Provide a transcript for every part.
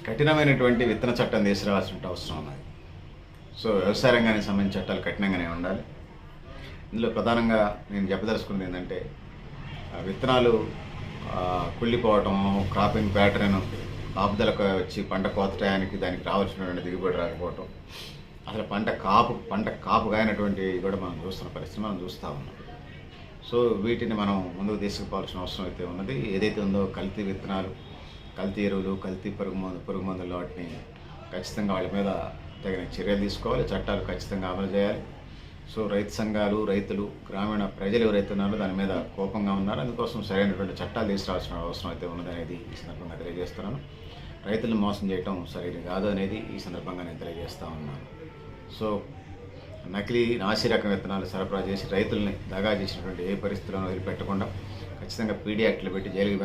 కఠినమైనటువంటి విత్తన చట్టం తీసుకురావాల్సిన అవసరం ఉన్నది. సో వ్యవసాయ రంగానికి సంబంధించిన చట్టాలు కఠినంగానే ఉండాలి. ఇందులో ప్రధానంగా నేను చెప్పదలుచుకున్నది ఏంటంటే విత్తనాలు కుళ్ళిపోవటం, క్రాపింగ్ ప్యాటర్న్ కాపుదలకు వచ్చి పంట కోత టయానికి దానికి రావాల్సినటువంటి దిగుబడి రాకపోవటం, అసలు పంట కాపు కానటువంటి కూడా మనం చూస్తున్న పరిస్థితి మనం చూస్తూ ఉన్నాం. సో వీటిని మనం ముందుకు తీసుకుపోవాల్సిన అవసరం అయితే ఉన్నది. ఏదైతే ఉందో కల్తీ విత్తనాలు, కల్తీ ఎరువులు, కల్తీ పురుగు మందులు వాటిని ఖచ్చితంగా వాళ్ళ మీద తగిన చర్యలు తీసుకోవాలి, చట్టాలు ఖచ్చితంగా అమలు చేయాలి. సో రైతు సంఘాలు, రైతులు, గ్రామీణ ప్రజలు ఎవరైతే ఉన్నారో దాని మీద కోపంగా ఉన్నారు. అందుకోసం సరైనటువంటి చట్టాలు తీసుకురావాల్సిన అవసరం అయితే ఉన్నదనేది ఈ సందర్భంగా తెలియజేస్తున్నాను. రైతులను మోసం చేయటం సరైనది కాదు అనేది ఈ సందర్భంగా నేను తెలియజేస్తూ ఉన్నాను. సో నకిలీ నాసి రకం విత్తనాలు సరఫరా చేసి రైతుల్ని దగా చేసినటువంటి ఏ పరిస్థితులను వదిలిపెట్టకుండా ఖచ్చితంగా పీడీ యాక్ట్లు పెట్టి జైలుకి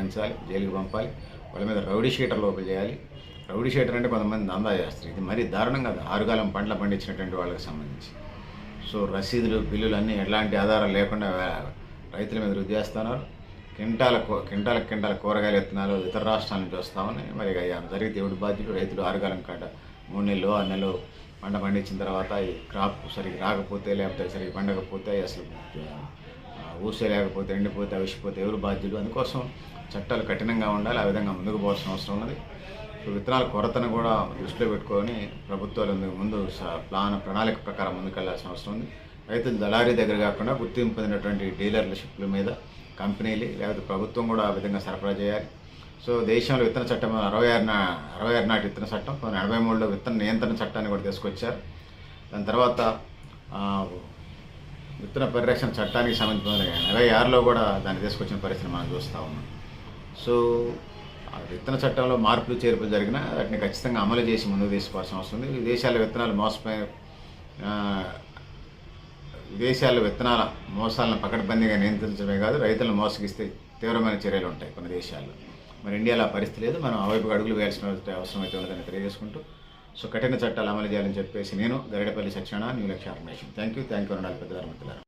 పంపాలి. వాళ్ళ మీద రౌడీ షీటర్లు ఓపెన్ చేయాలి. రౌడీ షీటర్ అంటే కొంతమంది దందా చేస్తారు. ఇది మరీ దారుణంగా ఆరుగాలం పంటలు పండించినటువంటి వాళ్ళకి సంబంధించి. సో రసీదులు, బిల్లులు అన్నీ ఎలాంటి ఆధారాలు లేకుండా రైతుల మీద రుద్ది చేస్తున్నారు. కింటాల కూరగాయల విత్తనాలు ఇతర రాష్ట్రాల నుంచి వస్తూ ఉన్నాయి. మరి జరిగితే దేవుడి బాధ్యులు. రైతులు ఆరుగాలం కాట 3 నెలలు 6 నెలలు పంట పండించిన తర్వాత ఈ క్రాప్ సరిగ్గా రాకపోతే, లేకపోతే సరిగ్గా పండకపోతే, అసలు ఊసే లేకపోతే, ఎండిపోతే, అవిసిపోతే ఎవరు బాధ్యులు? అందుకోసం చట్టాలు కఠినంగా ఉండాలి. ఆ విధంగా ముందుకు పోవాల్సిన అవసరం ఉన్నది. సో విత్తనాల కొరతను కూడా దృష్టిలో పెట్టుకొని ప్రభుత్వాలు ముందు ప్రణాళిక ప్రకారం ముందుకెళ్లాల్సిన అవసరం ఉంది. రైతులు దళారీ దగ్గర కాకుండా గుర్తింపు పొందినటువంటి డీలర్షిప్ల మీద కంపెనీలు లేకపోతే ప్రభుత్వం కూడా ఆ విధంగా సరఫరా చేయాలి. సో దేశంలో విత్తన చట్టం 66 నాటి విత్తన చట్టం, 1983లో విత్తన నియంత్రణ చట్టాన్ని కూడా తీసుకొచ్చారు. దాని తర్వాత విత్తన పరిరక్షణ చట్టానికి సంబంధించిన 86లో కూడా దాన్ని తీసుకొచ్చిన పరిస్థితి మనం చూస్తూ ఉన్నాం. సో విత్తన చట్టంలో మార్పులు చేర్పులు జరిగినా వాటిని ఖచ్చితంగా అమలు చేసి ముందుకు తీసుకోవాల్సిన అవసరం ఉంది. విదేశాల్లో విత్తనాల మోసాలను పకడ్బందీగా నియంత్రించడమే కాదు, రైతులను మోసగిస్తే తీవ్రమైన చర్యలు ఉంటాయి కొన్ని దేశాల్లో. మరి ఇండియాలో పరిస్థితి లేదు. మనం అవైపుకు అడుగులు వేయాల్సిన అవసరం అయితే ఉన్నదని తెలియజేసుకుంటూ, సో కఠిన చట్టాలు అమలు చేయాలని చెప్పేసి నేను Garidapalli Satyanarayana, new Lakshya organization. Thank you. రణాలు పెద్దదారు మిత్రులారా.